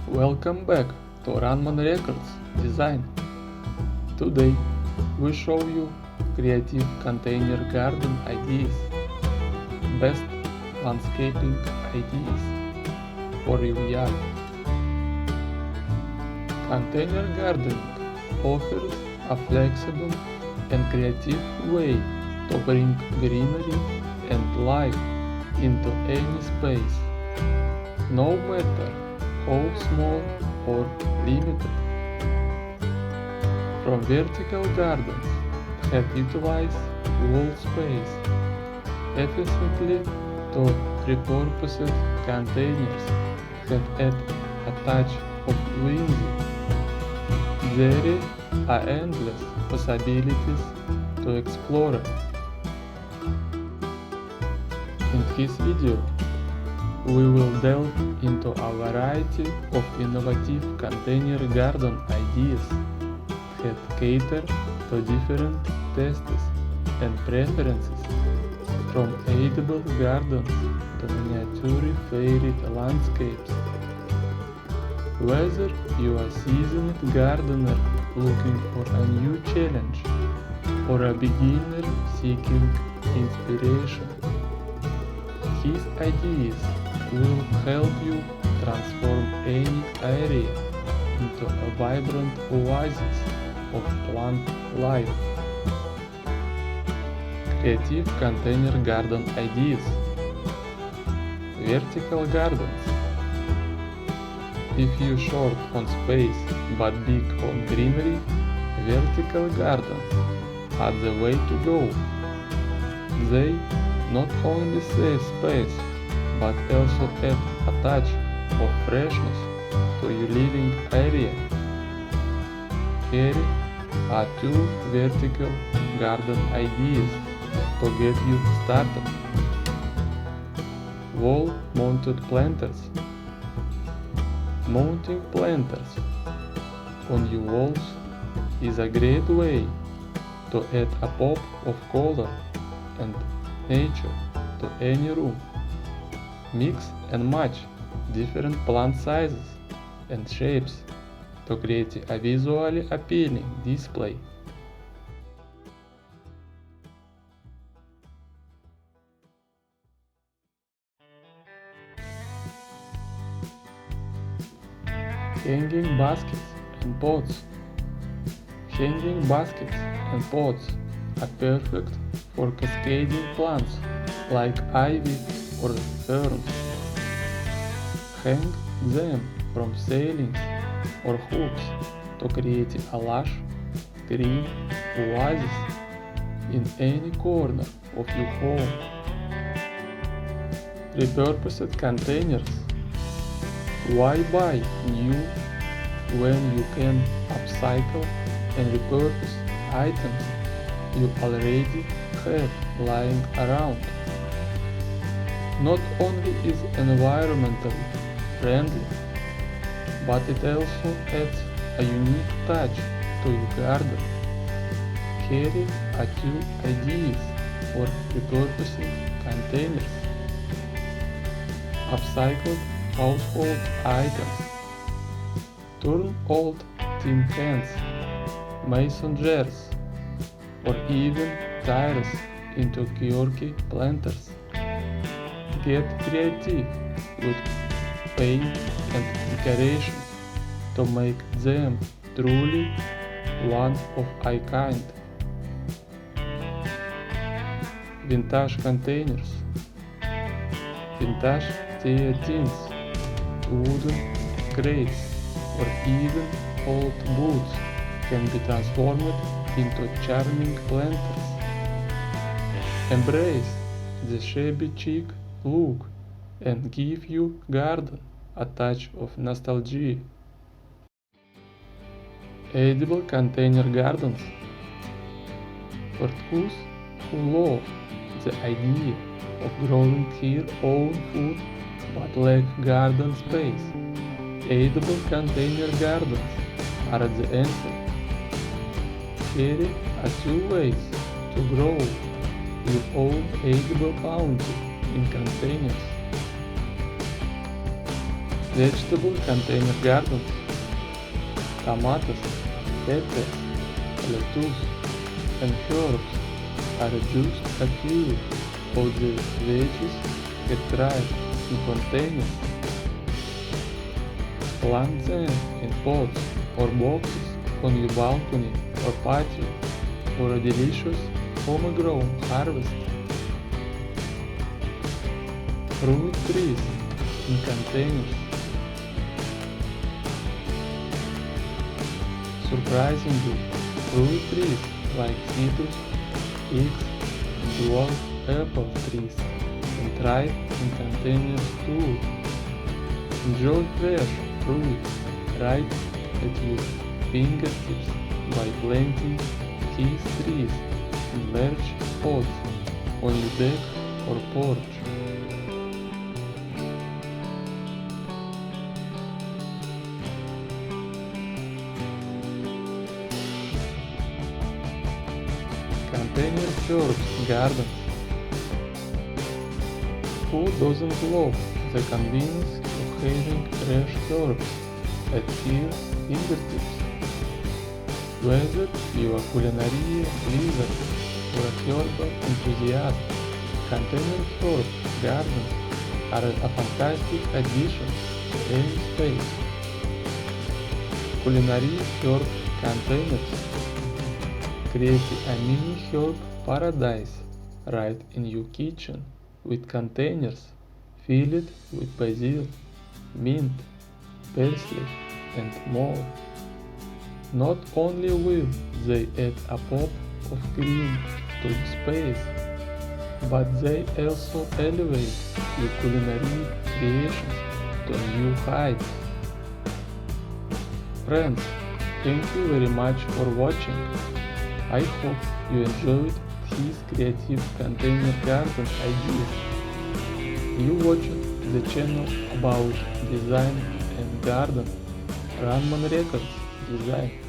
Welcome back to Runman Records Design. Today we show you creative container garden ideas, best landscaping ideas for your yard. Container gardening offers a flexible and creative way to bring greenery and life into any space, no matter how small or limited. From vertical gardens that utilize wall space efficiently to repurposed containers that add a touch of whimsy, there are endless possibilities to explore. In this video, we will delve into a variety of innovative container garden ideas that cater to different tastes and preferences, from edible gardens to miniature fairy landscapes. Whether you are a seasoned gardener looking for a new challenge or a beginner seeking inspiration, these ideas will help you transform any area into a vibrant oasis of plant life. Creative container garden ideas. Vertical gardens. If you're short on space but big on greenery, vertical gardens are the way to go. They not only save space but also add a touch of freshness to your living area. Here are two vertical garden ideas to get you started. Wall-mounted planters. Mounting planters on your walls is a great way to add a pop of color and nature to any room. Mix and match different plant sizes and shapes to create a visually appealing display. Hanging baskets and pots. Hanging baskets and pots are perfect for cascading plants like ivy or ferns. Hang them from ceilings or hooks to create a lush green oasis in any corner of your home. Repurposed containers. Why buy new when you can upcycle and repurpose items you already have lying around? Not only is environmentally friendly, but it also adds a unique touch to your garden. Here are two ideas for repurposing containers. Upcycled household items. Turn old tin cans, mason jars, or even tires into quirky planters. Get creative with paint and decorations to make them truly one of a kind. Vintage containers. Vintage tins, wooden crates, or even old boots can be transformed into charming planters. Embrace the shabby chic look and give your garden a touch of nostalgia. Edible container gardens. For those who love the idea of growing their own food but lack garden space, edible container gardens are the answer. Here are two ways to grow your own edible bounty in containers. Vegetable container gardens. Tomatoes, peppers, lettuce, and herbs are just a few of the veggies that thrive in containers. Plant them in pots or boxes on your balcony or patio for a delicious homegrown harvest. Fruit trees in containers. Surprisingly, fruit trees like citrus, figs, and dwarf apple trees can thrive in containers too. Enjoy fresh fruit right at your fingertips by planting these trees in large pots on your deck or porch. Container herbs gardens. Who doesn't love the convenience of having fresh herbs at your fingertips? Whether you are a culinary wizard or a herbal enthusiast, container herb gardens are a fantastic addition to any space. Culinary herb containers create a mini herb paradise right in your kitchen with containers filled with basil, mint, parsley, and more. Not only will they add a pop of green to the space, but they also elevate your culinary creations to new heights. Friends, thank you very much for watching. I hope you enjoyed his creative container garden ideas. You watched the channel about design and garden, Runman Records Design.